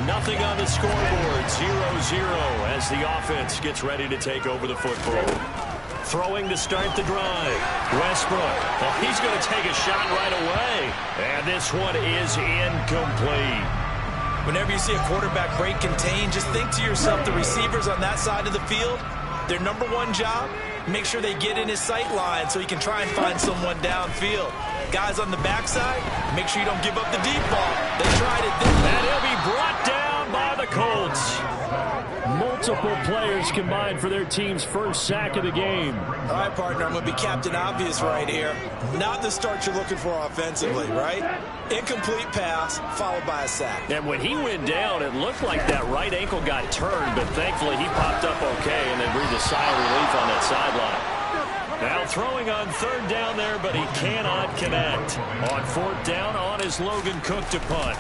Nothing on the scoreboard. 0-0 as the offense gets ready to take over the football. Throwing to start the drive. Westbrook. Well, he's going to take a shot right away. And this one is incomplete. Whenever you see a quarterback break contain, just think to yourself, the receivers on that side of the field, their number one job, make sure they get in his sight line so he can try and find someone downfield. Guys on the backside, make sure you don't give up the deep ball. They tried it. And he'll be brought down by the Colts. Multiple players combined for their team's first sack of the game. All right, partner, I'm going to be Captain Obvious right here. Not the start you're looking for offensively, right? Incomplete pass followed by a sack. And when he went down, it looked like that right ankle got turned, but thankfully he popped up okay and then breathed a sigh of relief on that sideline. Now throwing on third down there, but he cannot connect. On fourth down, on is Logan Cook to punt.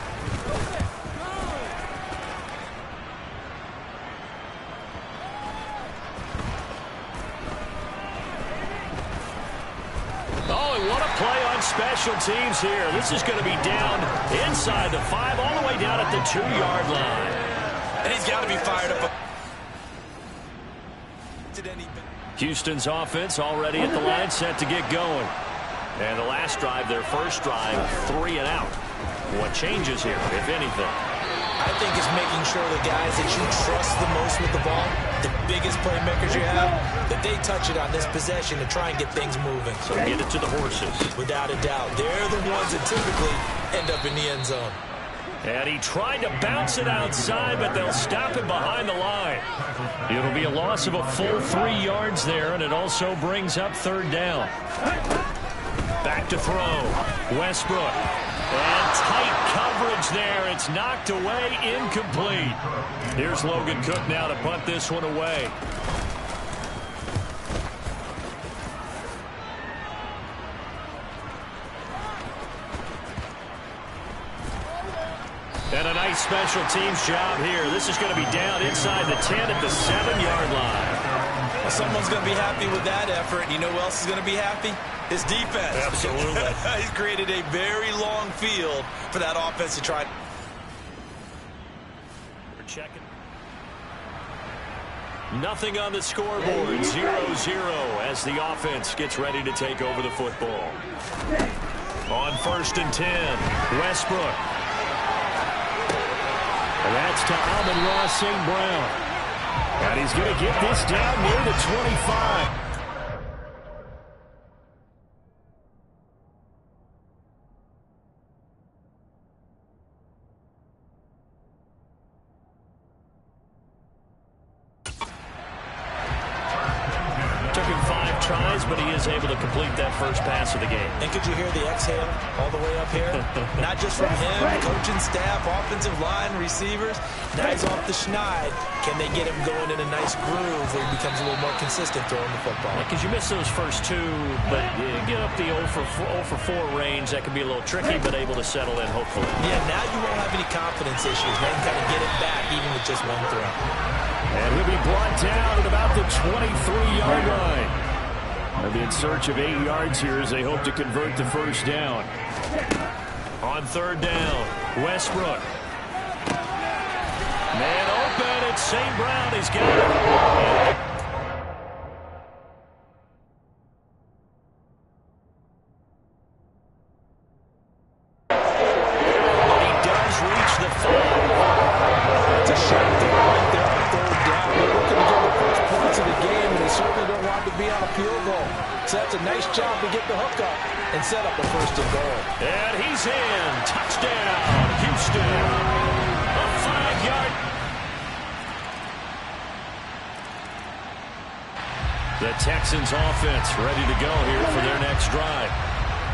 Oh, and what a play on special teams here. This is going to be down inside the 5, all the way down at the 2-yard line. And he's got to be fired up. Houston's offense already at the line, set to get going. And the last drive, their first drive, 3 and out. What changes here, if anything? I think it's making sure the guys that you trust the most with the ball, the biggest playmakers you have, that they touch it on this possession to try and get things moving. So get it to the horses. Without a doubt. They're the ones that typically end up in the end zone. And he tried to bounce it outside, but they'll stop it behind the line. It'll be a loss of a full 3 yards there, and it also brings up third down. Back to throw. Westbrook. And tight coverage there. It's knocked away, incomplete. Here's Logan Cook now to punt this one away. And a nice special teams job here. This is going to be down inside the 10 at the 7-yard line. Well, someone's going to be happy with that effort. You know who else is going to be happy? His defense. Absolutely. He's created a very long field for that offense to try. We're checking. Nothing on the scoreboard. 0-0 as the offense gets ready to take over the football. On 1st and 10, Westbrook. And that's to Amon-Ra St. Brown. And he's going to get this down near the 25. Took him 5 tries, but he is able to complete that first pass of the game. And could you hear the exhale all the way up here? Not just from him, coaching staff, offensive line, receivers. Now he's off the schneid. Can they get him going in a nice groove where he becomes a little more consistent throwing the football? Because you miss those first 2, but you get up the 0 for 4 range. That can be a little tricky, but able to settle in, hopefully. Yeah, now you won't have any confidence issues. Now you can kind of get it back, even with just one throw. And he'll be brought down at about the 23-yard line. They'll be in search of 8 yards here as they hope to convert the first down. On third down, Westbrook. Man open, it's St. Brown. He's got it. But he does reach the 5. It's a shot right there on third down. They're looking to get the first points of the game, and they certainly don't want to be on a field goal. So that's a nice job to get the hook up and set up a 1st and goal. And he's in. Touchdown, Houston. A 5-yard. The Texans offense ready to go here for their next drive.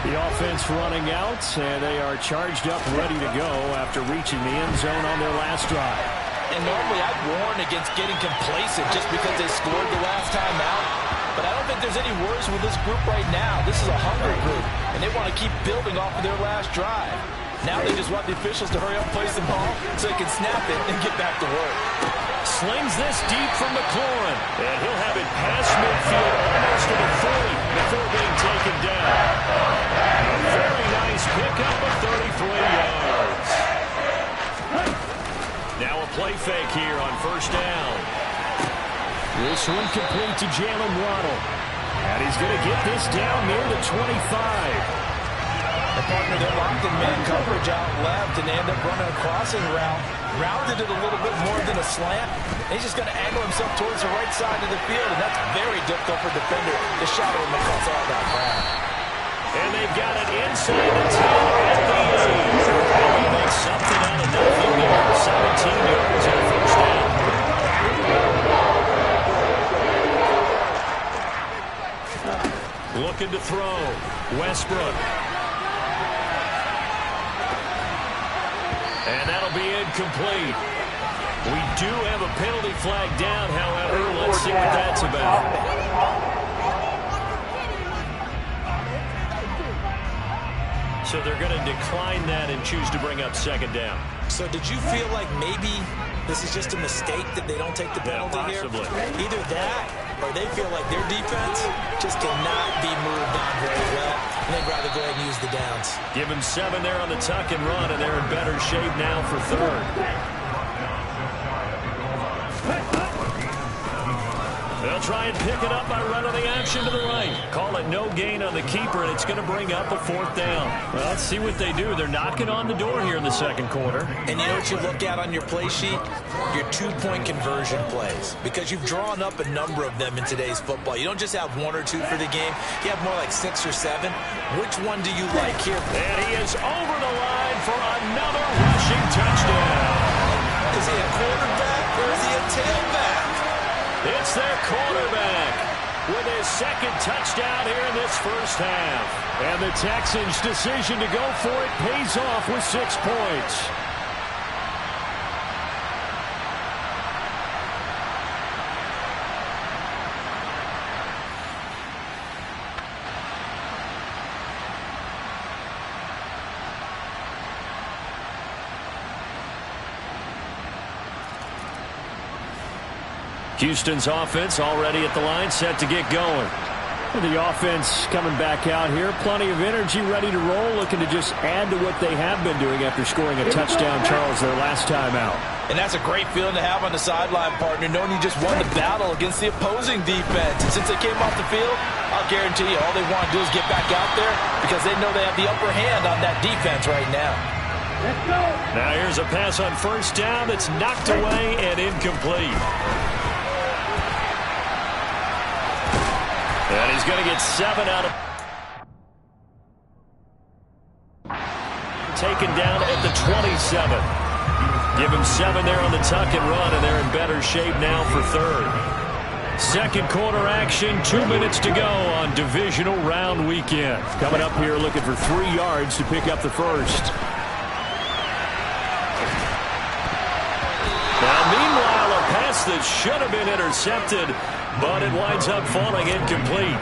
The offense running out, and they are charged up, ready to go after reaching the end zone on their last drive. And normally I'd warn against getting complacent just because they scored the last time out. But I don't think there's any worries with this group right now. This is a hungry group, and they want to keep building off of their last drive. Now they just want the officials to hurry up and place the ball so they can snap it and get back to work. Slings this deep from McLaurin, and he'll have it past midfield almost to the 30 before being taken down. A very nice pickup of 33 yards. Now here on first down. This one complete to Jalen Waddle. And he's going to get this down near the 25. The partner, they're locked in man coverage out left, and they end up running a crossing route. Rounded it a little bit more than a slant. He's just going to angle himself towards the right side of the field, and that's very difficult for a defender to shadow him across all that ground. And they've got it inside the 10 at the 8. And he makes something out of nothing there. 17 yards on first down. Looking to throw. Westbrook. And that'll be incomplete. We do have a penalty flag down, however. Let's see what that's about. So they're going to decline that and choose to bring up second down. So did you feel like maybe this is just a mistake that they don't take the penalty here? Either that or they feel like their defense just cannot be moved on very well, and they'd rather go ahead and use the downs. Give them 7 there on the tuck and run, and they're in better shape now for third. They'll try and pick it up by running the action to the right. Call it no gain on the keeper, and it's going to bring up a fourth down. Well, let's see what they do. They're knocking on the door here in the second quarter. And you know what you look at on your play sheet? Your 2-point conversion plays. Because you've drawn up a number of them in today's football. You don't just have 1 or 2 for the game. You have more like 6 or 7. Which one do you like here? And he is over the line for another rushing touchdown. Is he a quarterback or is he a tailback? It's their quarterback with his second touchdown here in this first half. And the Texans' decision to go for it pays off with 6 points. Houston's offense already at the line, set to get going. The offense coming back out here. Plenty of energy, ready to roll, looking to just add to what they have been doing after scoring a touchdown, Charles, their last time out. And that's a great feeling to have on the sideline, partner, knowing you just won the battle against the opposing defense. And since they came off the field, I'll guarantee you all they want to do is get back out there because they know they have the upper hand on that defense right now. Let's go. Now here's a pass on first down that's knocked away and incomplete. And he's going to get 7 out of... Taken down at the 27. Give him 7 there on the tuck and run, and they're in better shape now for third. Second quarter action, 2 minutes to go on divisional round weekend. Coming up here looking for 3 yards to pick up the first. Now, meanwhile, a pass that should have been intercepted, but it winds up falling incomplete.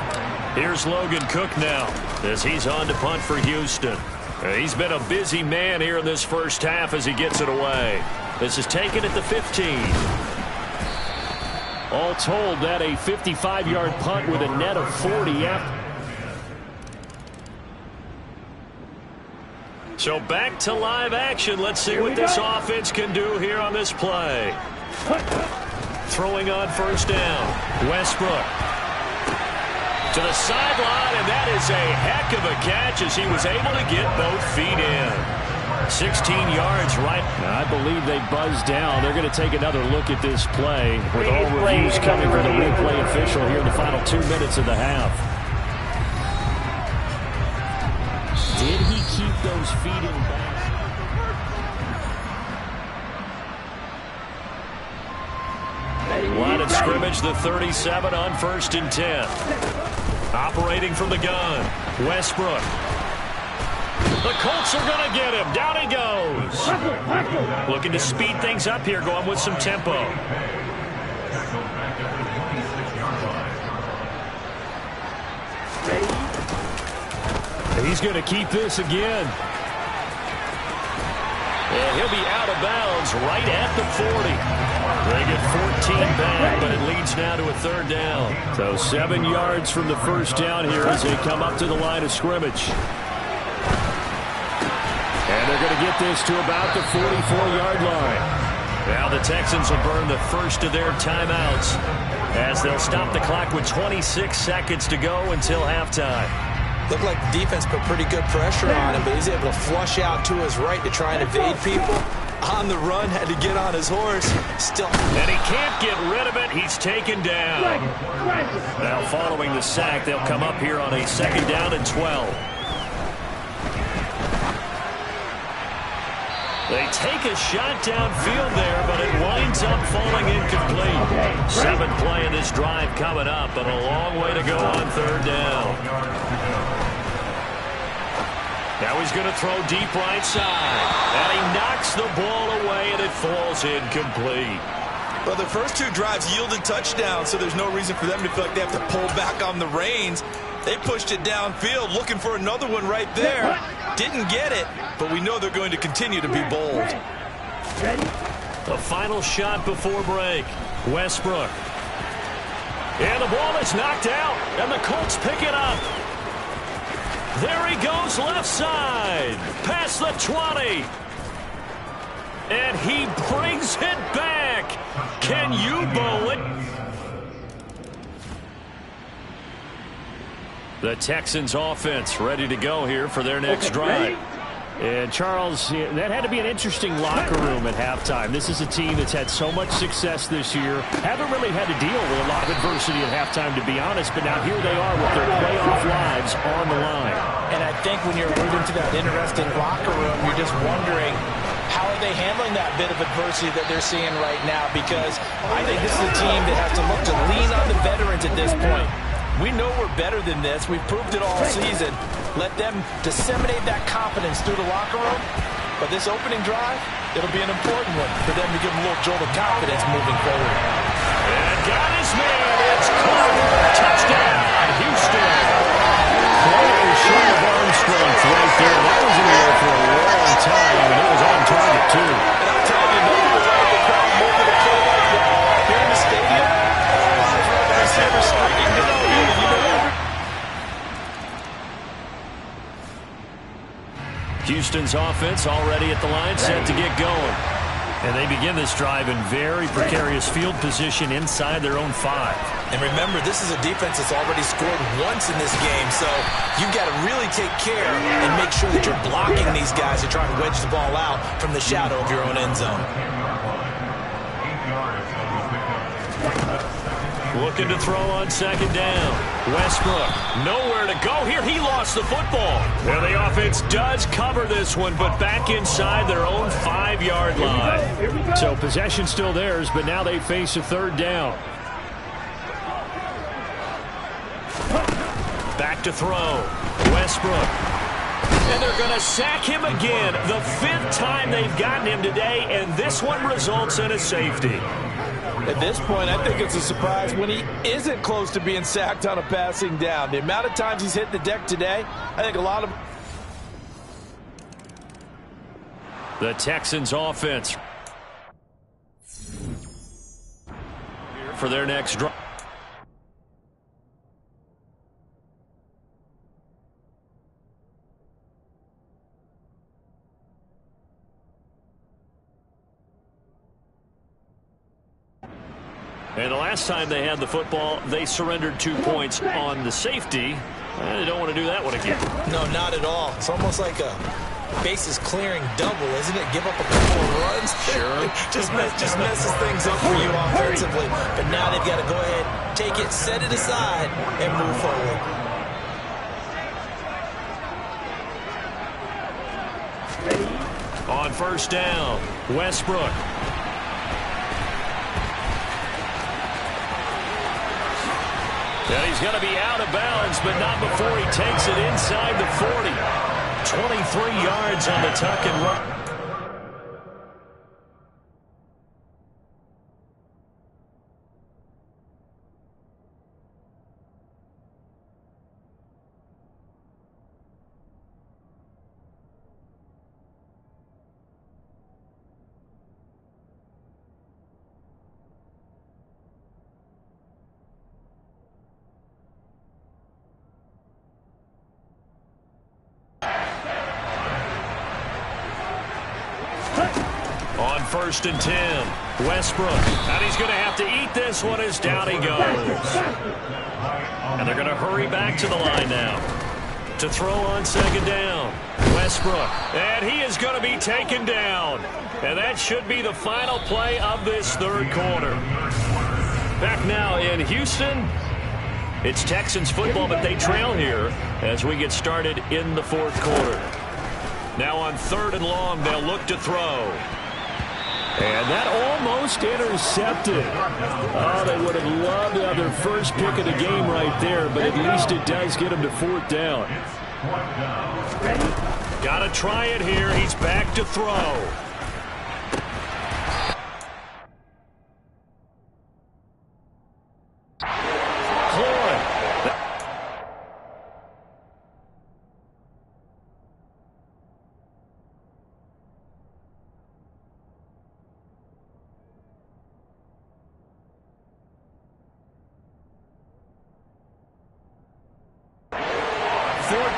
Here's Logan Cook now as he's on to punt for Houston. He's been a busy man here in this first half as he gets it away. This is taken at the 15. All told, that a 55-yard punt with a net of 40 after. So back to live action. Let's see what this offense can do here on this play. Throwing on first down. Westbrook to the sideline, and that is a heck of a catch as he was able to get both feet in. 16 yards right. I believe they buzzed down. They're going to take another look at this play with all reviews coming from the replay official here in the final 2 minutes of the half. Did he keep those feet in bounds? Line of scrimmage, the 37 on 1st and 10. Operating from the gun, Westbrook. The Colts are going to get him. Down he goes. Looking to speed things up here, going with some tempo. He's going to keep this again. And he'll be out of bounds right at the 40. They get 14 back, but it leads now to a 3rd down. So 7 yards from the first down here as they come up to the line of scrimmage. And they're going to get this to about the 44-yard line. Now the Texans will burn the first of their timeouts as they'll stop the clock with 26 seconds to go until halftime. Looked like the defense put pretty good pressure on him, but he's able to flush out to his right to try and evade people. On the run, had to get on his horse. Still. And he can't get rid of it. He's taken down. Now following the sack, they'll come up here on a 2nd down and 12. They take a shot downfield there, but it winds up falling incomplete. 7th play in this drive coming up, but a long way to go on 3rd down. Now he's going to throw deep right side. And he knocks the ball away, and it falls incomplete. Well, the first 2 drives yielded touchdowns, so there's no reason for them to feel like they have to pull back on the reins. They pushed it downfield, looking for another one right there. Didn't get it, but we know they're going to continue to be bold. The final shot before break. Westbrook. And the ball is knocked out, and the Colts pick it up. There he goes left side. Past the 20. And he brings it back. Can you believe it? The Texans offense ready to go here for their next drive. And Charles, that had to be an interesting locker room at halftime. This is a team that's had so much success this year. Haven't really had to deal with a lot of adversity at halftime, to be honest. But now here they are with their playoff lives on the line. And I think when you're alluding to that interesting locker room, you're just wondering, how are they handling that bit of adversity that they're seeing right now? Because I think this is a team that has to look to lean on the veterans at this point. We know we're better than this. We've proved it all season. Let them disseminate that confidence through the locker room. But this opening drive, it'll be an important one for them to give them a little jolt of confidence moving forward. And got his man. It's caught. Touchdown, Houston. Slightly short of arm strength right there. That was in the air for a long time, and it was on target, too. And I'm telling you, nothing was like the crowd moving to play like that. Here in the stadium, the receiver screaming, you know that. Houston's offense already at the line, set to get going. And they begin this drive in very precarious field position inside their own 5. And remember, this is a defense that's already scored once in this game, so you've got to really take care and make sure that you're blocking these guys to try and wedge the ball out from the shadow of your own end zone. Looking to throw on 2nd down. Westbrook, nowhere to go here. He lost the football. And the offense does cover this one, but back inside their own 5-yard line. So possession still theirs, but now they face a 3rd down. Back to throw. Westbrook. And they're going to sack him again. The 5th time they've gotten him today, and this one results in a safety. At this point, I think it's a surprise when he isn't close to being sacked on a passing down. The amount of times he's hit the deck today, I think a lot of... The Texans offense for their next drive. And the last time they had the football, they surrendered 2 points on the safety. And they don't want to do that one again. No, not at all. It's almost like a bases clearing double, isn't it? Give up a couple of runs. Sure. just messes things up for you offensively. But now they've got to go ahead, take it, set it aside, and move forward. On 1st down, Westbrook. And he's going to be out of bounds, but not before he takes it inside the 40. 23 yards on the tuck and run. On 1st and 10, Westbrook. And he's going to have to eat this one as down he goes. And they're going to hurry back to the line now. To throw on 2nd down, Westbrook. And he is going to be taken down. And that should be the final play of this 3rd quarter. Back now in Houston. It's Texans football, but they trail here as we get started in the 4th quarter. Now on 3rd and long, they'll look to throw. And that almost intercepted. Oh, they would have loved to have their first pick of the game right there, but at least it does get them to 4th down. Got to try it here. He's back to throw.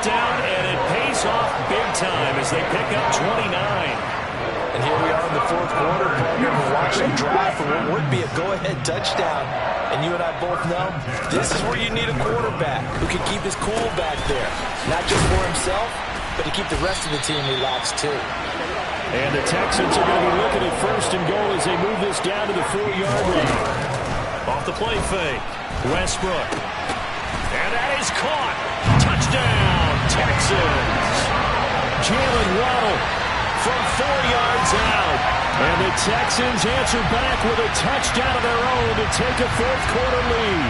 Down, and it pays off big time as they pick up 29. And here we are in the 4th quarter, partner. We're watching drive for what would be a go-ahead touchdown. And you and I both know this is where you need a quarterback who can keep his cool back there. Not just for himself, but to keep the rest of the team relaxed too. And the Texans are going to be looking at 1st and goal as they move this down to the 4-yard line. Off the play fake, Westbrook. And that is caught. Touchdown, Texans. Jalen Waddle from 4 yards out. And the Texans answer back with a touchdown of their own to take a 4th quarter lead.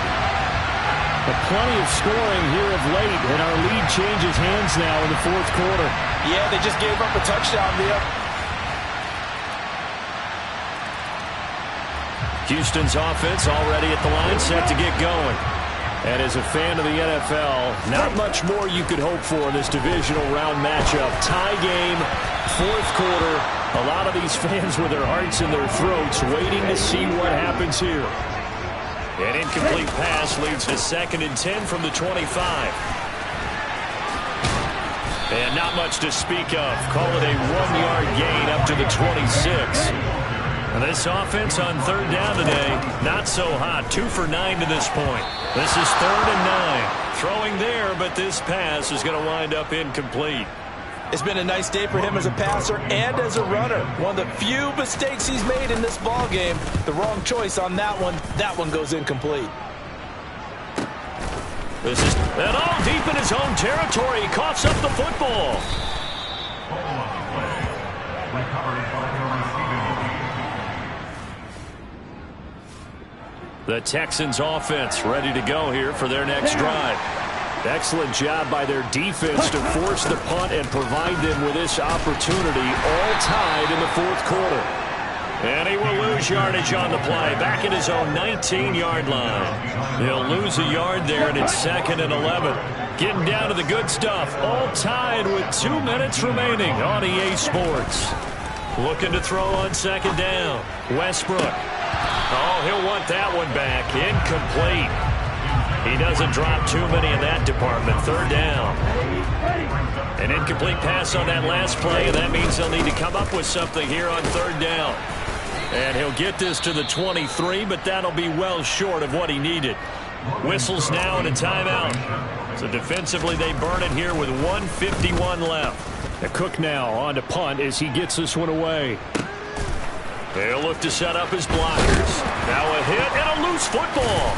But plenty of scoring here of late, and our lead changes hands now in the 4th quarter. Yeah, they just gave up a touchdown there. Houston's offense already at the line, set to get going. And as a fan of the NFL, not much more you could hope for in this divisional round matchup. Tie game, 4th quarter. A lot of these fans with their hearts in their throats waiting to see what happens here. An incomplete pass leads to 2nd and 10 from the 25. And not much to speak of. Call it a 1-yard gain up to the 26. And this offense on 3rd down today, not so hot. 2 for 9 to this point. This is 3rd and 9. Throwing there, but this pass is going to wind up incomplete. It's been a nice day for him as a passer and as a runner. One of the few mistakes he's made in this ball game. The wrong choice on that one. That one goes incomplete. This is and all deep in his own territory. He coughs up the football. The Texans offense ready to go here for their next drive. Excellent job by their defense to force the punt and provide them with this opportunity, all tied in the 4th quarter. And he will lose yardage on the play, back at his own 19-yard line. He'll lose a yard there, and it's 2nd and 11. Getting down to the good stuff, all tied with 2 minutes remaining on EA Sports. Looking to throw on 2nd down, Westbrook. Oh, he'll want that one back. Incomplete. He doesn't drop too many in that department. 3rd down. An incomplete pass on that last play, and that means they'll need to come up with something here on 3rd down. And he'll get this to the 23, but that'll be well short of what he needed. Whistles now and a timeout. So defensively, they burn it here with 1:51 left. The Cook now on to punt as he gets this one away. They'll look to set up his blockers. Now a hit and a loose football.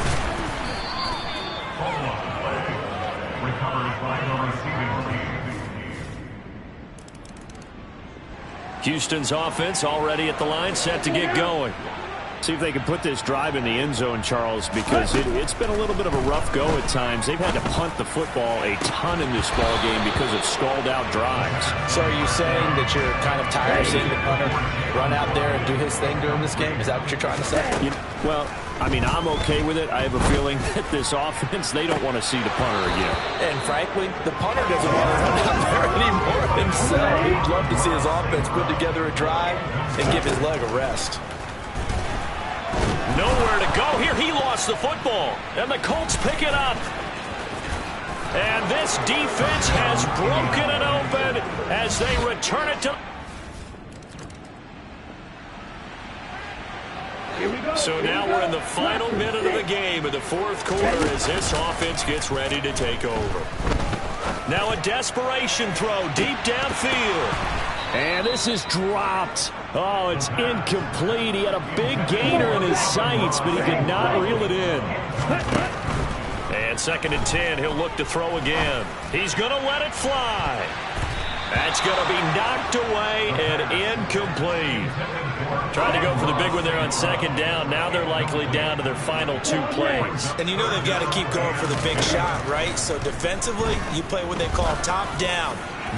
Houston's offense already at the line, set to get going. See if they can put this drive in the end zone, Charles, because it's been a little bit of a rough go at times. They've had to punt the football a ton in this ball game because of stalled-out drives. So are you saying that you're kind of tired of seeing the punter run out there and do his thing during this game? Is that what you're trying to say? Well, I mean, I'm okay with it. I have a feeling that this offense, they don't want to see the punter again. And frankly, the punter doesn't want to run out there anymore himself. He'd love to see his offense put together a drive and give his leg a rest. Nowhere to go here. He lost the football, and the Colts pick it up. And this defense has broken it open as they return it to... So now we're in the final minute of the game in the fourth quarter as this offense gets ready to take over. Now a desperation throw deep downfield. And this is dropped. Oh, it's incomplete. He had a big gainer in his sights, but he could not reel it in. And 2nd and 10, he'll look to throw again. He's going to let it fly. That's going to be knocked away and incomplete. Trying to go for the big one there on 2nd down. Now they're likely down to their final 2 plays. And you know they've got to keep going for the big shot, right? So defensively, you play what they call top down.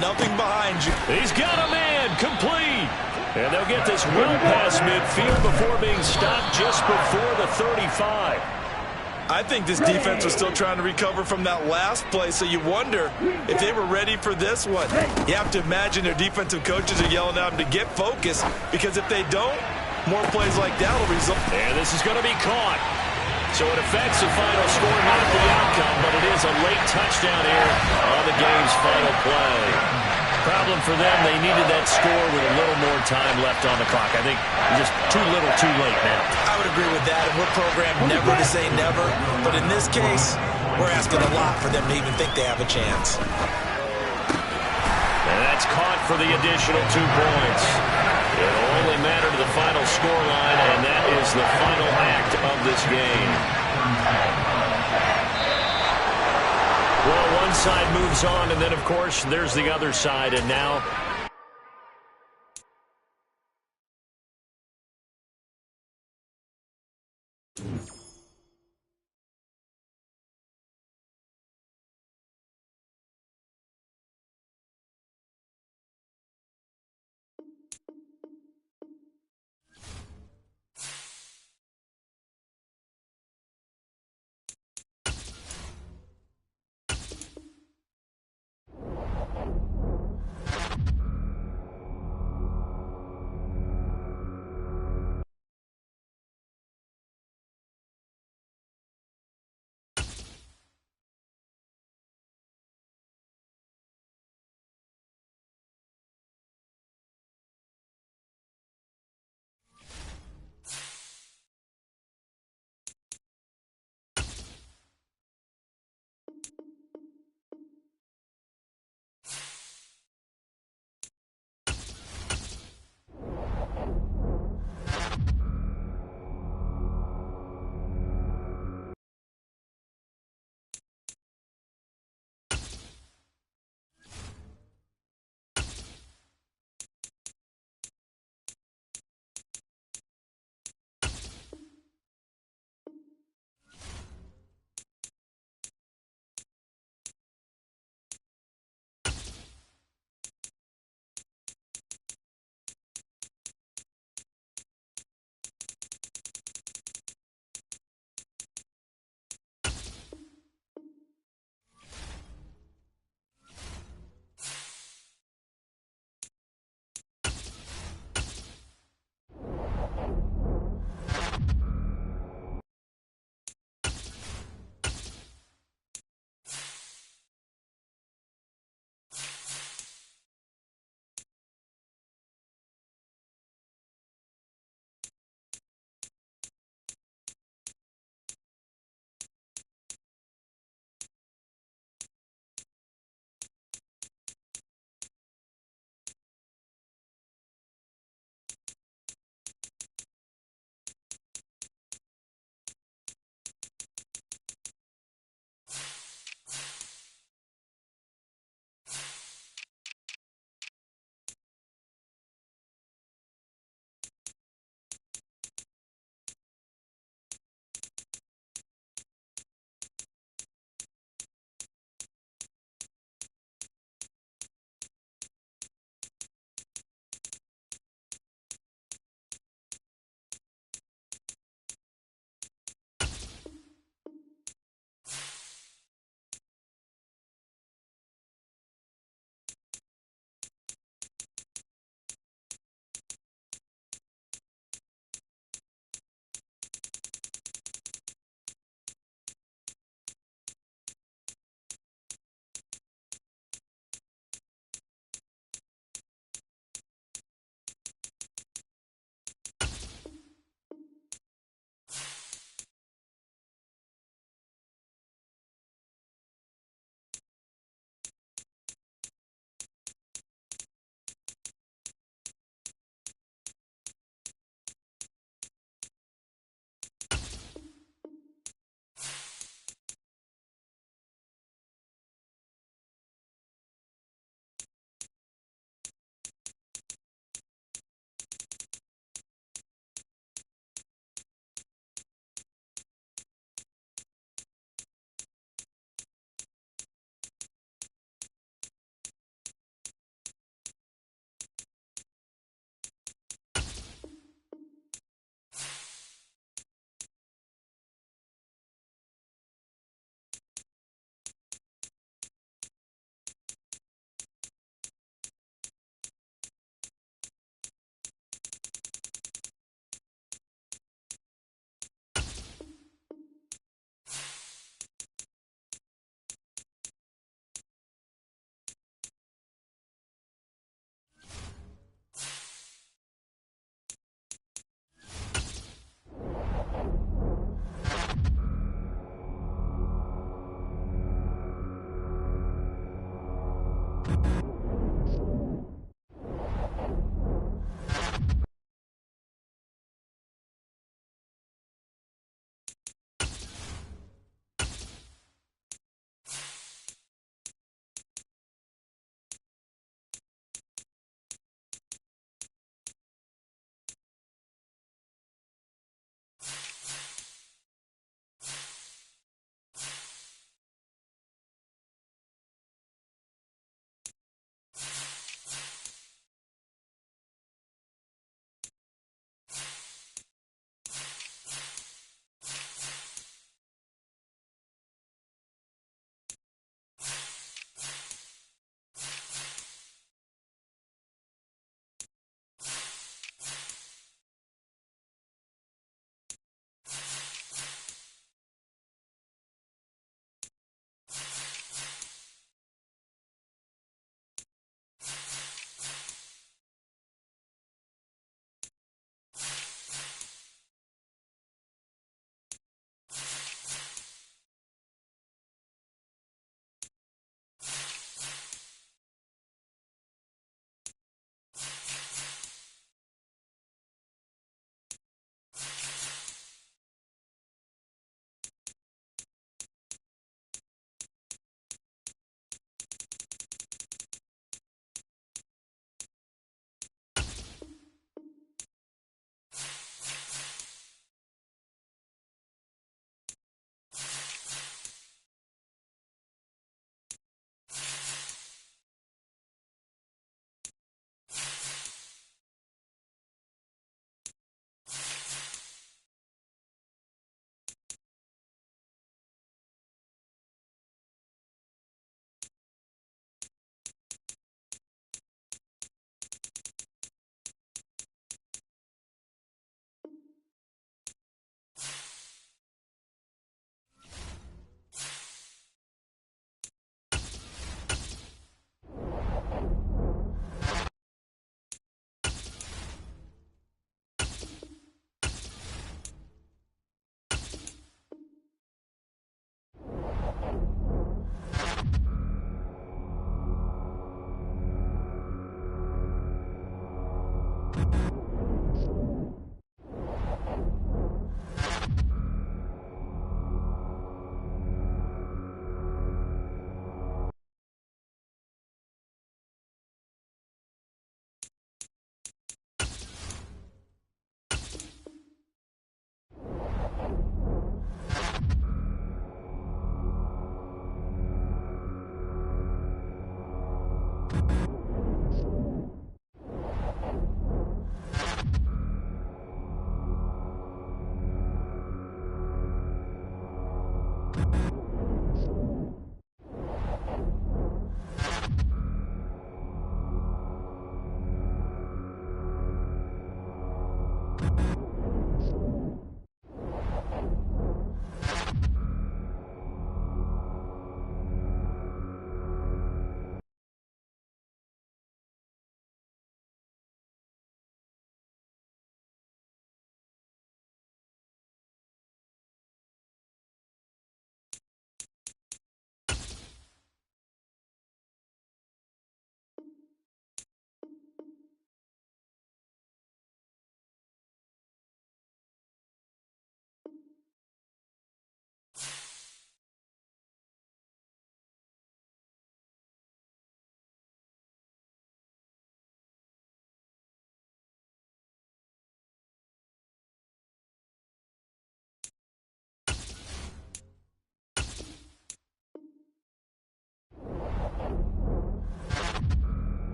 Nothing behind you. He's got a man, complete. And they'll get this well past midfield before being stopped just before the 35. I think this defense was still trying to recover from that last play, so you wonder if they were ready for this one. You have to imagine their defensive coaches are yelling at them to get focused, because if they don't, more plays like that will result. And this is going to be caught. So it affects the final score, not the outcome, but it is a late touchdown here on the game's final play. Problem for them, they needed that score with a little more time left on the clock. I think just too little, too late now. I would agree with that, and we're programmed never to say never. But in this case, we're asking a lot for them to even think they have a chance. And that's caught for the additional 2 points. It'll only matter to the final scoreline, and that is the final act of this game. Well, one side moves on, and then, of course, there's the other side, and now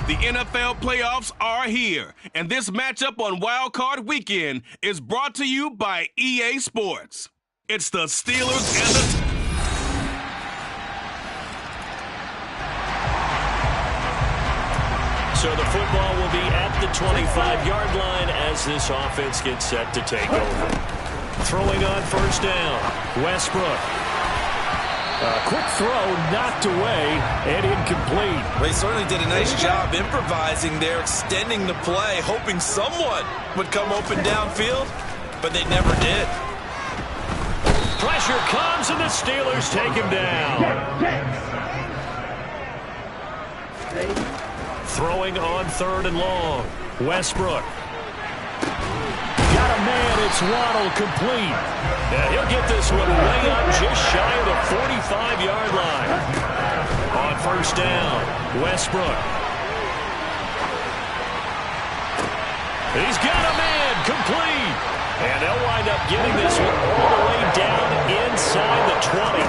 The NFL playoffs are here, and this matchup on Wild Card Weekend is brought to you by EA Sports. It's the Steelers and the... So the football will be at the 25-yard line as this offense gets set to take over. Throwing on first down, Westbrook. Quick throw, knocked away, and incomplete. They certainly did a nice job improvising there, extending the play, hoping someone would come open downfield, but they never did. Pressure comes, and the Steelers take him down. Throwing on third and long, Westbrook. Got a man, it's Waddle, complete. And he'll get this one way up just shy of the 45-yard line. On first down, Westbrook. He's got a man, complete. And they'll wind up getting this one all the way down inside the 20.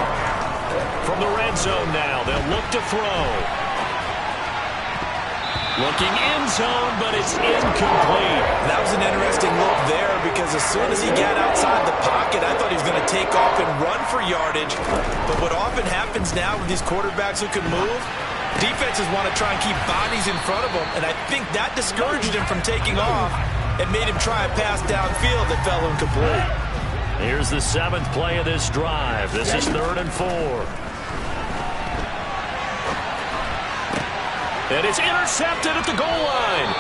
From the red zone now, they'll look to throw. Looking in zone, but it's incomplete. That was an interesting look there because as soon as he got outside the pocket, I thought he was going to take off and run for yardage. But what often happens now with these quarterbacks who can move, defenses want to try and keep bodies in front of them, and I think that discouraged him from taking off and made him try a pass downfield that fell incomplete. Here's the 7th play of this drive. This is 3rd and 4. And it's intercepted at the goal line.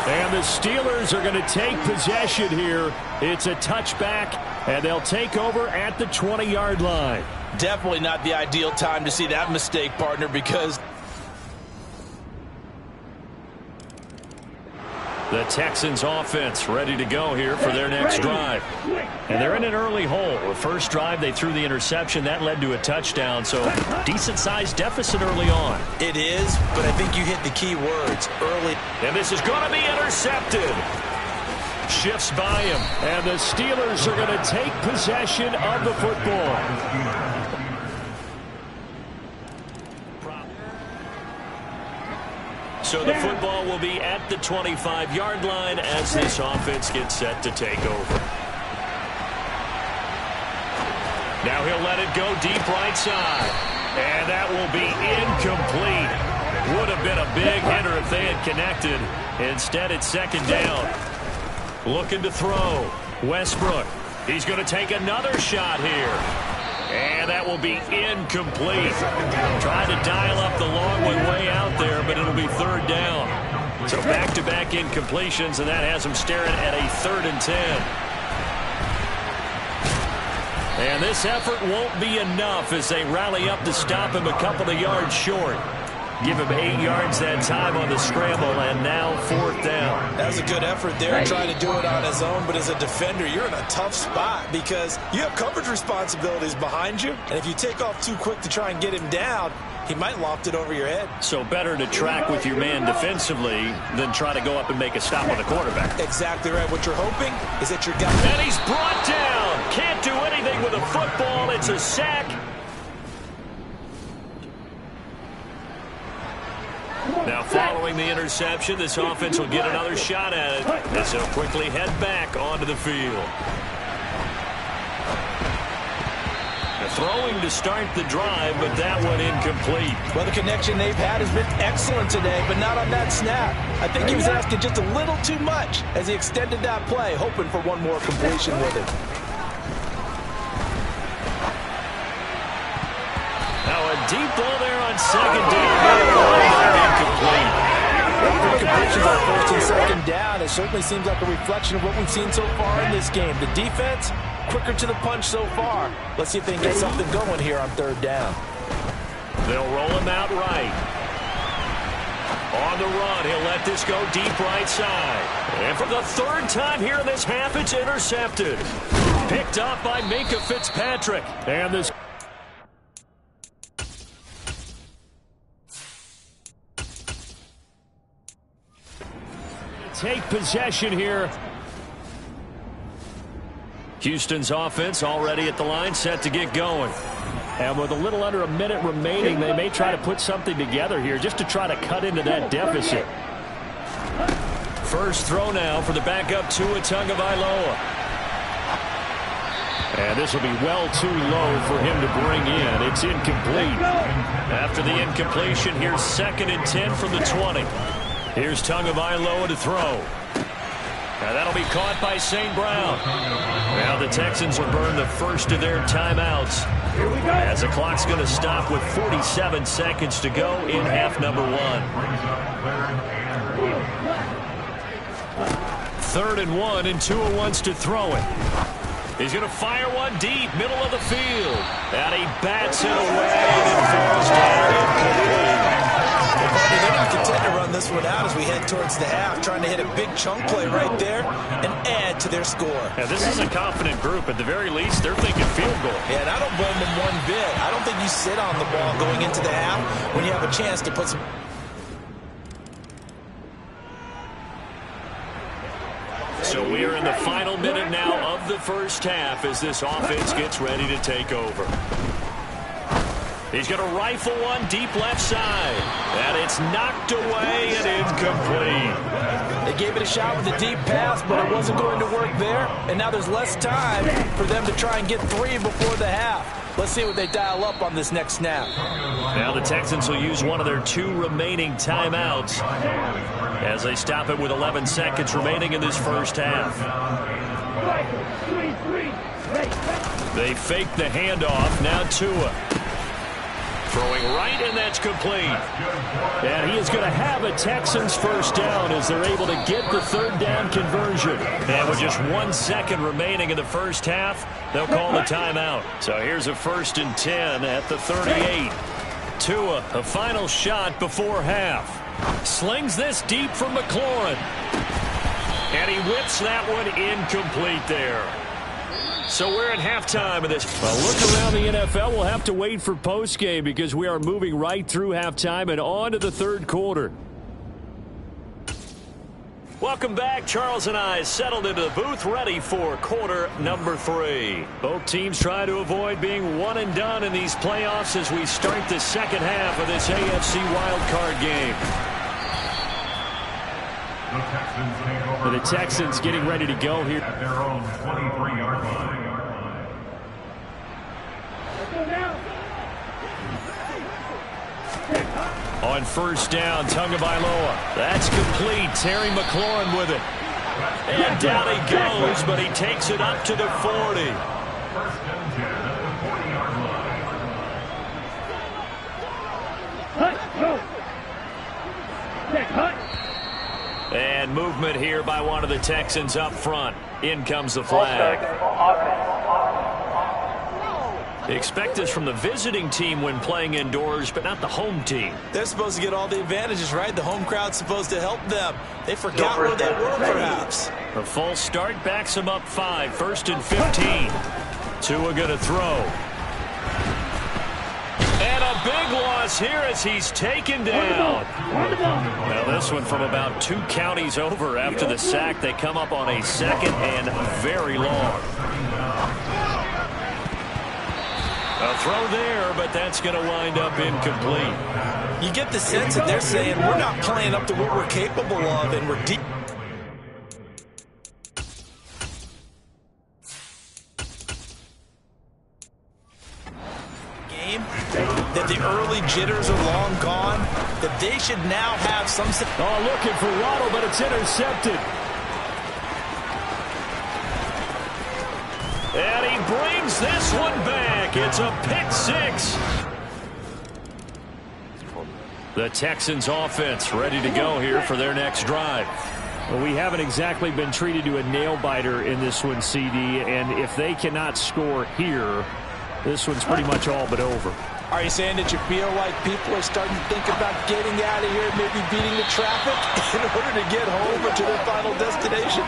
And the Steelers are going to take possession here. It's a touchback, and they'll take over at the 20-yard line. Definitely not the ideal time to see that mistake, partner, because the Texans offense ready to go here for their next drive. And they're in an early hole. The first drive, they threw the interception. That led to a touchdown, so decent-sized deficit early on. It is, but I think you hit the key words early. And this is going to be intercepted. Shifts by him, and the Steelers are going to take possession of the football. So the football will be at the 25-yard line as this offense gets set to take over. Now he'll let it go deep right side. And that will be incomplete. Would have been a big hitter if they had connected. Instead, it's 2nd down. Looking to throw. Westbrook. He's going to take another shot here. And that will be incomplete. Trying to dial up the long way out there, but it'll be 3rd down. So back-to-back incompletions, and that has him staring at a 3rd and 10. And this effort won't be enough as they rally up to stop him a couple of yards short. Give him 8 yards that time on the scramble, and now 4th down. That was a good effort there, trying to do it on his own. But as a defender, you're in a tough spot because you have coverage responsibilities behind you. And if you take off too quick to try and get him down, he might loft it over your head. So better to track with your man defensively than try to go up and make a stop on the quarterback. Exactly right. What you're hoping is that your guy... And he's brought down. Can't do anything with a football. It's a sack. Now following the interception, this offense will get another shot at it as they'll quickly head back onto the field. Throwing to start the drive, but that one incomplete. Well, the connection they've had has been excellent today, but not on that snap. I think he was asking just a little too much as he extended that play, hoping for one more completion with it. Now a deep ball there on 2nd down. Incomplete. Incompletions on 1st and 2nd down. It certainly seems like a reflection of what we've seen so far in this game. The defense, quicker to the punch so far. Let's see if they can get something going here on 3rd down. They'll roll him out right. On the run, he'll let this go deep right side. And for the 3rd time here in this half, it's intercepted. Picked up by Minkah Fitzpatrick. And this... take possession here. Houston's offense already at the line, set to get going. And with a little under a minute remaining, they may try to put something together here just to try to cut into that deficit. First throw now for the backup Tua Tagovailoa. And this will be well too low for him to bring in. It's incomplete. After the incompletion, here's 2nd and 10 from the 20. Here's Tagovailoa to throw. Now that'll be caught by St. Brown. Now the Texans will burn the first of their timeouts as the clock's going to stop with 47 seconds to go in half number 1. 3rd and 1, and Tua wants to throw it. He's going to fire one deep, middle of the field. And he bats it away and falls down incomplete. They're not content to run this one out as we head towards the half, trying to hit a big chunk play right there and add to their score. Yeah, this is a confident group. At the very least, they're thinking field goal. Yeah, and I don't blame them one bit. I don't think you sit on the ball going into the half when you have a chance to put some... So we are in the final minute now of the first half as this offense gets ready to take over. He's going to rifle one deep left side. And it's knocked away and incomplete. They gave it a shot with a deep pass, but it wasn't going to work there. And now there's less time for them to try and get 3 before the half. Let's see what they dial up on this next snap. Now the Texans will use one of their 2 remaining timeouts as they stop it with 11 seconds remaining in this first half. They fake the handoff. Now Tua. Throwing right, and that's complete. And he is going to have a Texans first down as they're able to get the 3rd down conversion. And with just 1 second remaining in the first half, they'll call the timeout. So here's a 1st and 10 at the 38. Tua, a final shot before half. Slings this deep from McLaurin. And he whips that one incomplete there. So we're at halftime of this. Well, look around the NFL. We'll have to wait for postgame because we are moving right through halftime and on to the 3rd quarter. Welcome back. Charles and I settled into the booth ready for quarter number 3. Both teams try to avoid being one and done in these playoffs as we start the second half of this AFC wildcard game. The Texans getting ready to go here at their own 23-yard line. On first down, Tagovailoa. That's complete. Terry McLaurin with it. And down he goes, but he takes it up to the 40. And movement here by one of the Texans up front. In comes the flag. Expect this from the visiting team when playing indoors, but not the home team. They're supposed to get all the advantages, right? The home crowd's supposed to help them. They forgot where they were, perhaps. A false start backs them up 5. 1st and 15. Tua going to throw. And a big loss here as he's taken down. Now this one from about 2 counties over after the sack. They come up on a 2nd and very long. A throw there, but that's going to wind up incomplete. You get the sense that they're saying we're not playing up to what we're capable of, and we're deep. Game that the early jitters are long gone, that they should now have some. Oh, looking for Waddle, but it's intercepted. And he brings this one back. It's a pick 6. The Texans offense ready to go here for their next drive. Well, we haven't exactly been treated to a nail-biter in this one, CD, and if they cannot score here, this one's pretty much all but over. Are you saying that you feel like people are starting to think about getting out of here, maybe beating the traffic in order to get home or to their final destination?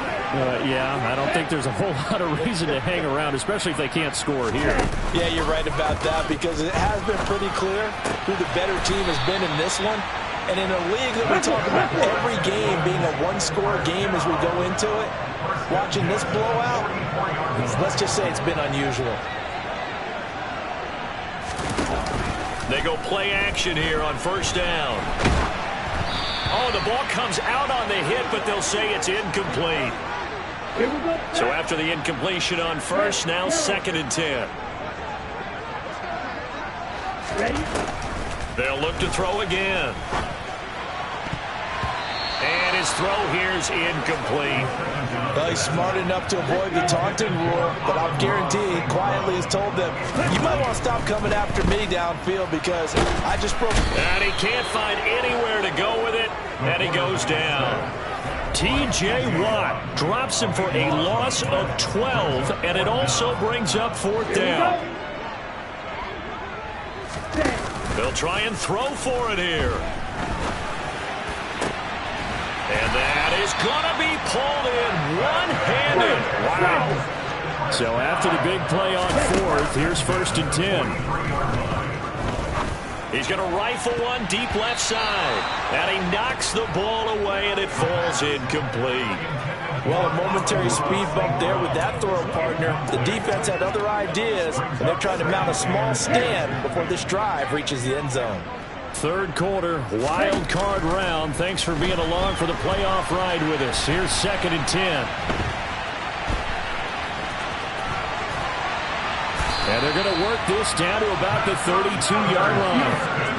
Yeah, I don't think there's a whole lot of reason to hang around, especially if they can't score here. Yeah, you're right about that because it has been pretty clear who the better team has been in this one. And in a league that we talk about every game being a one-score game as we go into it, watching this blowout, let's just say it's been unusual. They go play action here on first down. Oh, the ball comes out on the hit, but they'll say it's incomplete. So after the incompletion on first, now 2nd and 10. They'll look to throw again. And his throw here is incomplete. Well, he's smart enough to avoid the taunting rule, but I'll guarantee he quietly has told them, you might want to stop coming after me downfield because I just broke. And he can't find anywhere to go with it, and he goes down. T.J. Watt drops him for a loss of 12, and it also brings up 4th down. They'll try and throw for it here. And that is going to be pulled in one-handed. Wow. So after the big play on 4th, here's 1st and 10. He's going to rifle one deep left side. And he knocks the ball away, and it falls incomplete. Well, a momentary speed bump there with that throw, partner. The defense had other ideas, and they're trying to mount a small stand before this drive reaches the end zone. Third quarter, wild card round. Thanks for being along for the playoff ride with us. Here's 2nd and 10. And they're going to work this down to about the 32-yard line.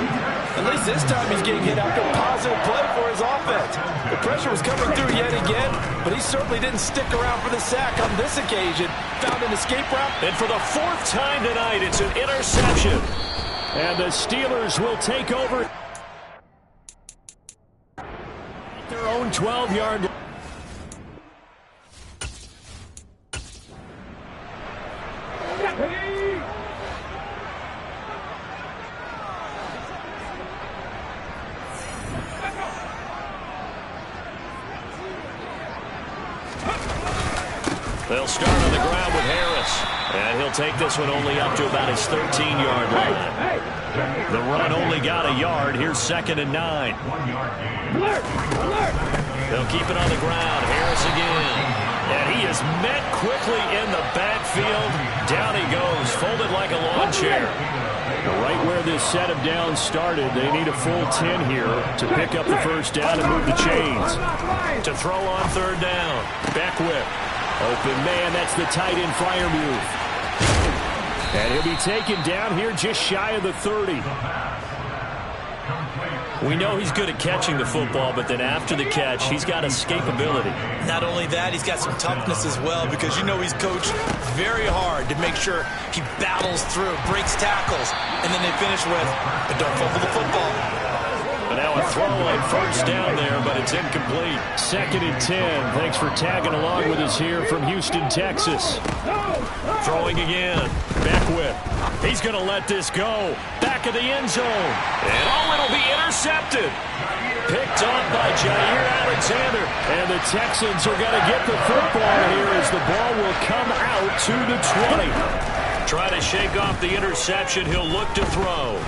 At least this time he's getting hit after a positive play for his offense. The pressure was coming through yet again, but he certainly didn't stick around for the sack on this occasion. Found an escape route. And for the 4th time tonight, it's an interception. And the Steelers will take over their own 12-yard line. They'll start on the ground with Harris. And he'll take this one only up to about his 13-yard line. The run only got a yard. Here's 2nd and 9. They'll keep it on the ground. Harris again. And he is met quickly in the backfield. Down he goes, folded like a lawn chair. Right where this set of downs started, they need a full 10 here to pick up the first down and move the chains. To throw on 3rd down. Beckwith. Open man, that's the tight end flyer move. And he'll be taken down here just shy of the 30. We know he's good at catching the football, but then after the catch, he's got escapability. Not only that, he's got some toughness as well, because you know he's coached very hard to make sure he battles through, breaks tackles, and then they finish with, but don't fumble the football. And now a throw on 1st down there, but it's incomplete. 2nd and 10. Thanks for tagging along with us here from Houston, Texas. Throwing again. Beckwith. He's going to let this go. Back of the end zone. And it'll be intercepted. Picked off by Jair Alexander. And the Texans are going to get the football here as the ball will come out to the 20. Try to shake off the interception. He'll look to throw.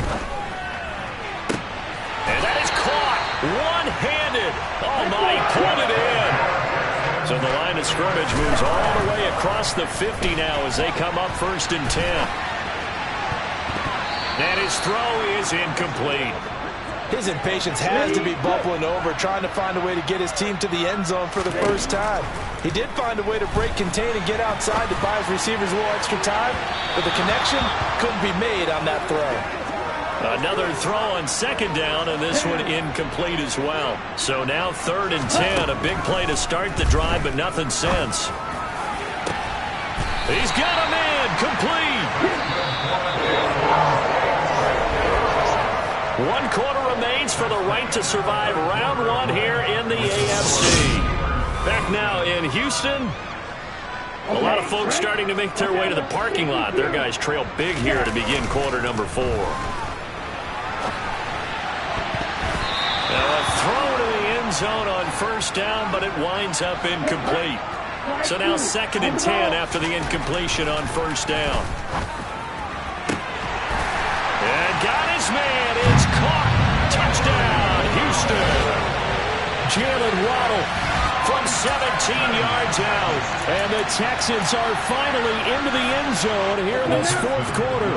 And that is caught one-handed. Oh, my, he pulled it in. So the line of scrimmage moves all the way across the 50 now as they come up 1st and 10. And his throw is incomplete. His impatience has to be bubbling over, trying to find a way to get his team to the end zone for the first time. He did find a way to break, contain, and get outside to buy his receivers a little extra time, but the connection couldn't be made on that throw. Another throw on 2nd down, and this one incomplete as well. So now 3rd and 10, a big play to start the drive, but nothing since. He's got a man, complete. 1 quarter remains for the right to survive round 1 here in the AFC. Back now in Houston. A lot of folks starting to make their way to the parking lot. Their guys trail big here to begin quarter number 4. Now a throw to the end zone on 1st down, but it winds up incomplete. So now 2nd and 10 after the incompletion on 1st down. And got his man. It's caught. Touchdown, Houston. Jalen Waddle from 17 yards out. And the Texans are finally into the end zone here in this 4th quarter.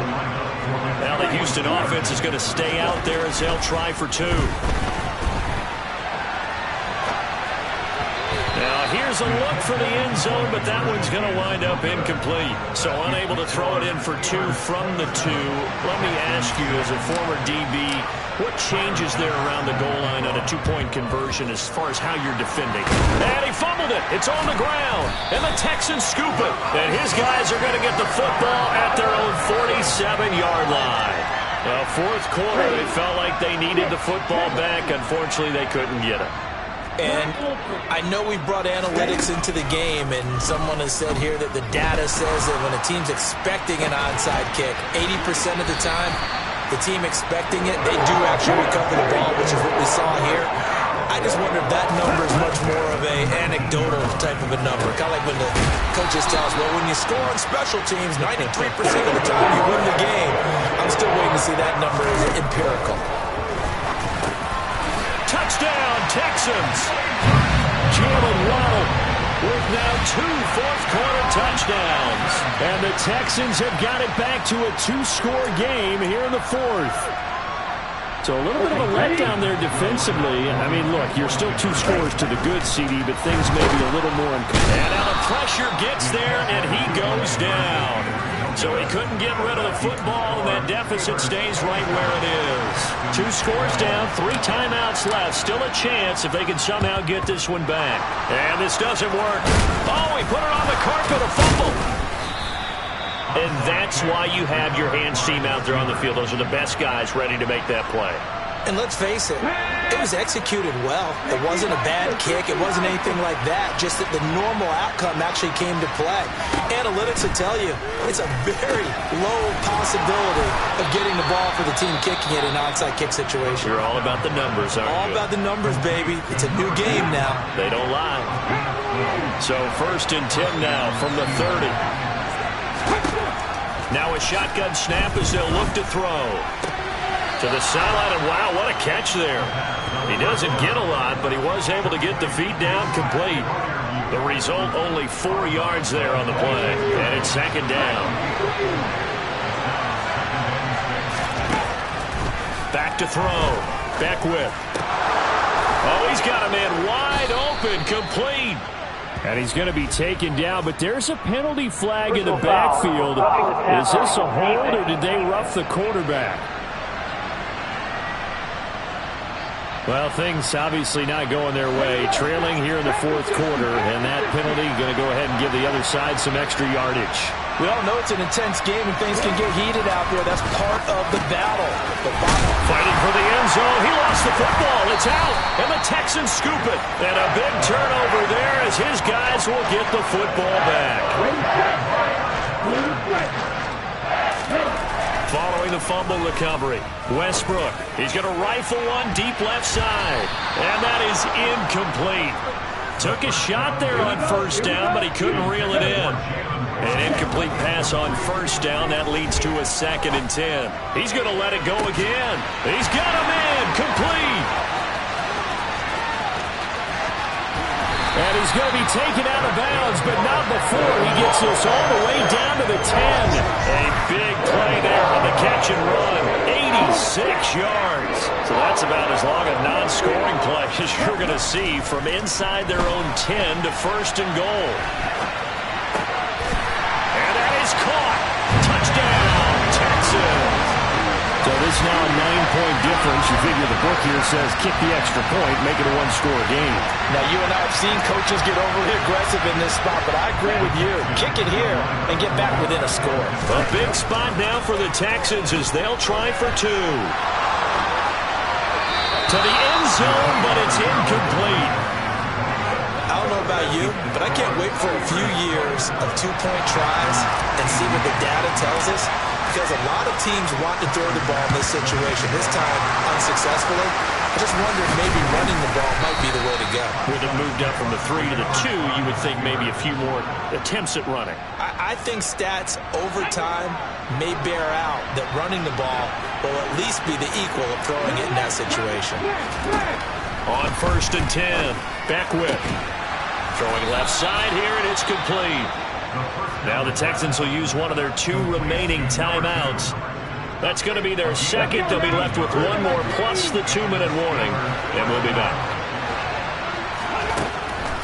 Now the Houston offense is going to stay out there as they'll try for 2. Now here's a look for the end zone, but that one's going to wind up incomplete. So unable to throw it in for 2 from the 2. Let me ask you, as a former DB, what changes there around the goal line on a 2-point conversion as far as how you're defending? And he fumbled it. It's on the ground. And the Texans scoop it. And his guys are going to get the football at their own 47-yard line. Well, 4th quarter, they felt like they needed the football back. Unfortunately, they couldn't get it. And I know we brought analytics into the game, and someone has said here that the data says that when a team's expecting an onside kick, 80% of the time, the team expecting it, they do actually recover the ball, which is what we saw here. I just wonder if that number is much more of an anecdote anecdotal type of a number. Kind of like when the coaches tell us, well, when you score on special teams, 93% of the time you win the game. I'm still waiting to see that number as empirical. Touchdown, Texans. Jalen Waddle with now 2 fourth-quarter touchdowns. And the Texans have got it back to a 2-score game here in the fourth. So a little bit of a letdown there defensively. I mean, look, you're still 2 scores to the good, CD, but things may be a little more uncomfortable. And now the pressure gets there, and he goes down. So he couldn't get rid of the football, and that deficit stays right where it is. 2 scores down, 3 timeouts left. Still a chance if they can somehow get this one back. And this doesn't work. Oh, he put it on the carpet, a fumble. And that's why you have your hands team out there on the field. Those are the best guys ready to make that play. And let's face it, it was executed well. It wasn't a bad kick. It wasn't anything like that. Just that the normal outcome actually came to play. Analytics will tell you it's a very low possibility of getting the ball for the team kicking it in an onside kick situation. You're all about the numbers, aren't you? All about the numbers, baby. It's a new game now. They don't lie. So 1st and 10 now from the 30. Now a shotgun snap as they'll look to throw. To the sideline, and wow, what a catch there. He doesn't get a lot, but he was able to get the feet down complete. The result, only 4 yards there on the play. And it's 2nd down. Back to throw. Beckwith. Oh, he's got a man wide open, complete. And he's going to be taken down, but there's a penalty flag in the backfield. Is this a hold, or did they rough the quarterback? Well, things obviously not going their way. Trailing here in the 4th quarter, and that penalty going to go ahead and give the other side some extra yardage. We all know it's an intense game, and things can get heated out there. That's part of the battle. Fighting for the end zone. He lost the football. It's out, and the Texans scoop it. And a big turnover there as his guys will get the football back. Following the fumble recovery, Westbrook. He's going to rifle one deep left side. And that is incomplete. Took a shot there on 1st down, but he couldn't reel it in. An incomplete pass on 1st down. That leads to a 2nd and 10. He's going to let it go again. He's got a man. Complete. And he's going to be taken out of bounds, but not before he gets this all the way down to the 10. A big play there on the catch and run. 86 yards. So that's about as long a non-scoring play as you're going to see from inside their own 10 to 1st and goal. And that is caught. Touchdown, Texans. So this now a 9-point difference. You figure the book here says kick the extra point, make it a 1-score game. Now, you and I have seen coaches get overly aggressive in this spot, but I agree with you. Kick it here and get back within a score. A big spot now for the Texans as they'll try for 2. To the end zone, but it's incomplete. I don't know about you, but I can't wait for a few years of 2-point tries and see what the data tells us. Because a lot of teams want to throw the ball in this situation. This time, unsuccessfully. I just wonder if maybe running the ball might be the way to go. With it moved up from the 3 to the 2, you would think maybe a few more attempts at running. I think stats over time may bear out that running the ball will at least be the equal of throwing it in that situation. On 1st and 10, Beckwith. Throwing left side here, and it's complete. Now the Texans will use one of their 2 remaining timeouts. That's going to be their 2nd. They'll be left with 1 more plus the 2-minute warning. And we'll be back.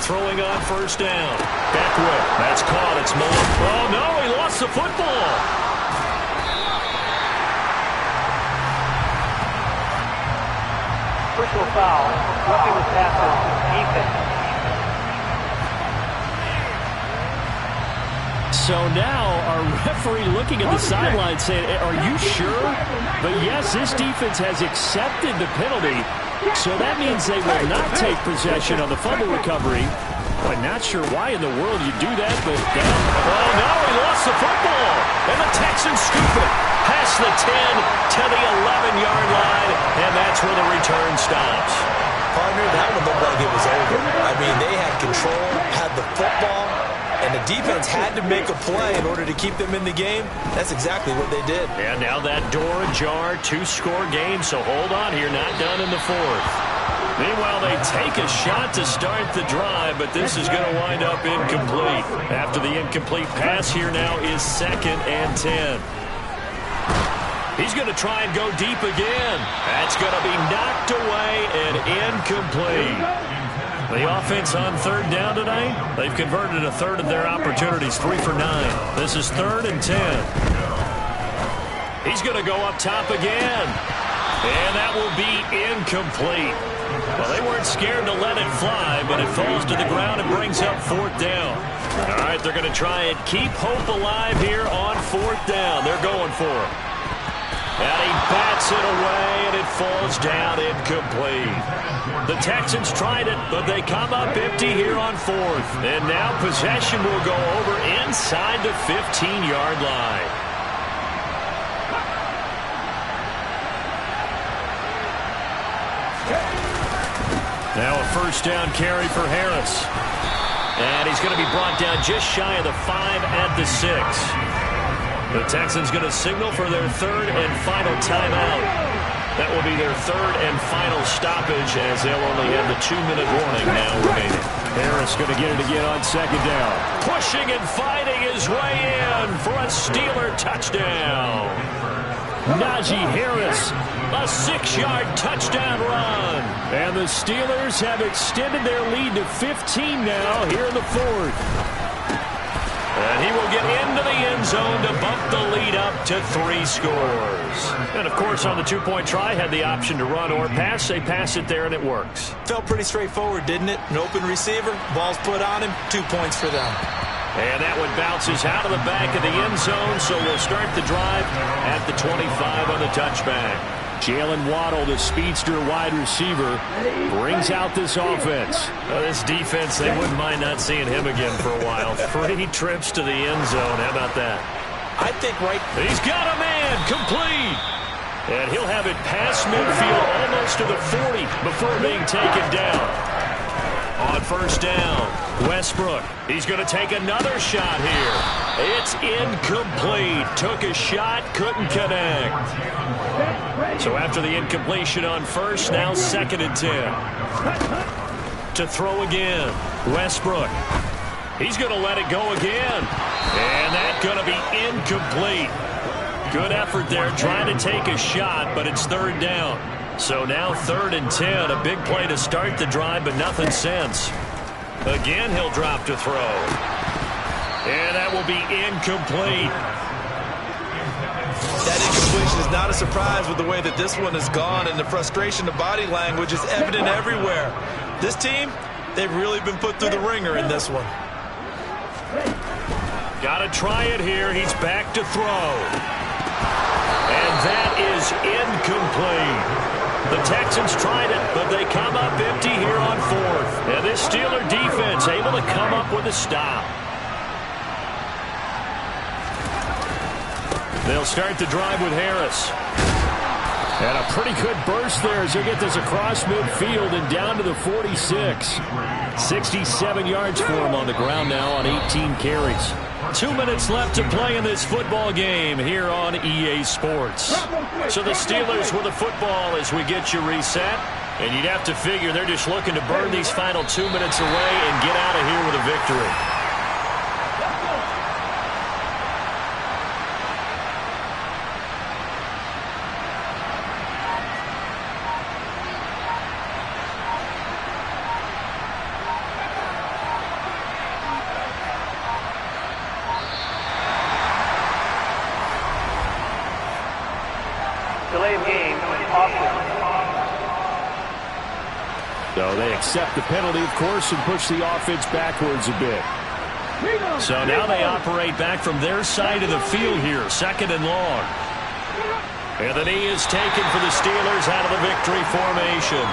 Throwing on 1st down. Beckwith. That's caught. It's Miller. Oh, no, he lost the football. Personal foul. Roughing the passes. Defense. So now our referee looking at the sideline saying, are you sure? But yes, this defense has accepted the penalty. So that means they will not take possession on the fumble recovery. I'm not sure why in the world you do that, but oh no, he lost the football. And the Texans scoop it past the 10 to the 11-yard line, and that's where the return stops. Partner, that one looked like it was over. I mean, they had control. defense had to make a play in order to keep them in the game. That's exactly what they did. And now that door ajar, 2-score game, so hold on here, not done in the fourth. Meanwhile, they take a shot to start the drive, but this is going to wind up incomplete. After the incomplete pass, here now is 2nd and 10. He's going to try and go deep again. That's going to be knocked away and incomplete. The offense on 3rd down tonight, they've converted a third of their opportunities, 3 for 9. This is 3rd and 10. He's going to go up top again. And that will be incomplete. Well, they weren't scared to let it fly, but it falls to the ground and brings up 4th down. All right, they're going to try and keep hope alive here on 4th down. They're going for it. And he bats it away, and it falls down incomplete. The Texans tried it, but they come up empty here on 4th. And now possession will go over inside the 15-yard line. Now a 1st down carry for Harris. And he's going to be brought down just shy of the 5 at the 6. The Texans going to signal for their 3rd and final timeout. That will be their 3rd and final stoppage, as they'll only have the 2-minute warning now remaining. Harris going to get it again on 2nd down. Pushing and fighting his way in for a Steeler touchdown. Najee Harris, a 6-yard touchdown run. And the Steelers have extended their lead to 15 now here in the 4th. And he will get into the end zone to bump the lead up to 3 scores. And, of course, on the 2-point try, had the option to run or pass. They pass it there, and it works. Felt pretty straightforward, didn't it? An open receiver, ball's put on him, 2 points for them. And that one bounces out of the back of the end zone, so we'll start the drive at the 25 on the touchback. Jalen Waddle, the speedster wide receiver, brings out this offense. This defense, they wouldn't mind not seeing him again for a while. 3 trips to the end zone. How about that? I think He's got a man, complete. And he'll have it past midfield almost to the 40 before being taken down. On 1st down, Westbrook. He's going to take another shot here. It's incomplete. Took a shot, couldn't connect. So after the incompletion on 1st, now 2nd and 10. To throw again, Westbrook. He's going to let it go again. And that's going to be incomplete. Good effort there trying to take a shot, but it's 3rd down. So now 3rd and 10, a big play to start the drive, but nothing since. Again, he'll drop to throw. And that will be incomplete. That incompletion is not a surprise with the way that this one has gone, and the frustration of body language is evident everywhere. This team, they've really been put through the ringer in this one. Got to try it here. He's back to throw. And that is incomplete. The Texans tried it, but they come up empty here on 4th. And this Steeler defense able to come up with a stop. They'll start the drive with Harris. And a pretty good burst there as they get this across midfield and down to the 46. 67 yards for him on the ground now on 18 carries. 2 minutes left to play in this football game here on EA Sports. So the Steelers with the football as we get you reset. And you'd have to figure they're just looking to burn these final 2 minutes away and get out of here with a victory. Delay of game, offense. So they accept the penalty, of course, and push the offense backwards a bit. So now they operate back from their side of the field here, 2nd and long. And the knee is taken for the Steelers out of the victory formation.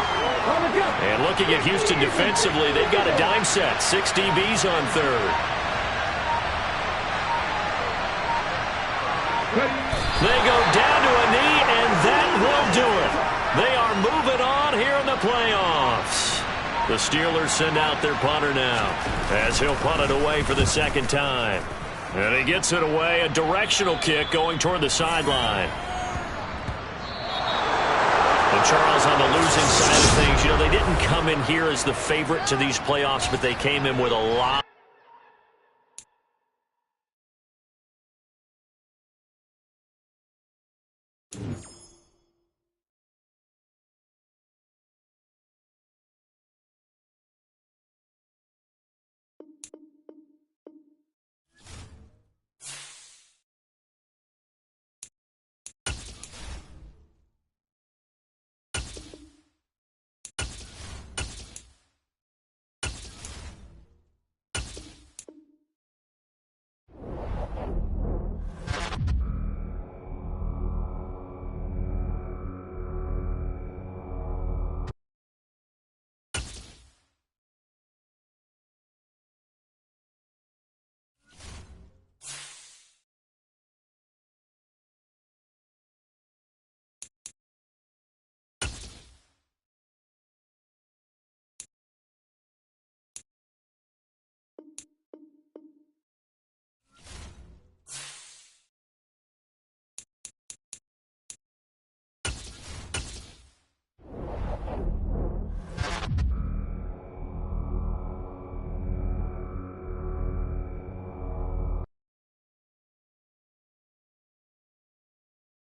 And looking at Houston defensively, they've got a dime set, 6 DBs on 3rd. They go down to a knee, and that will do it. They are moving on here in the playoffs. The Steelers send out their punter now as he'll punt it away for the second time. And he gets it away, a directional kick going toward the sideline. And Charles, on the losing side of things, you know, they didn't come in here as the favorite to these playoffs, but they came in with a lot.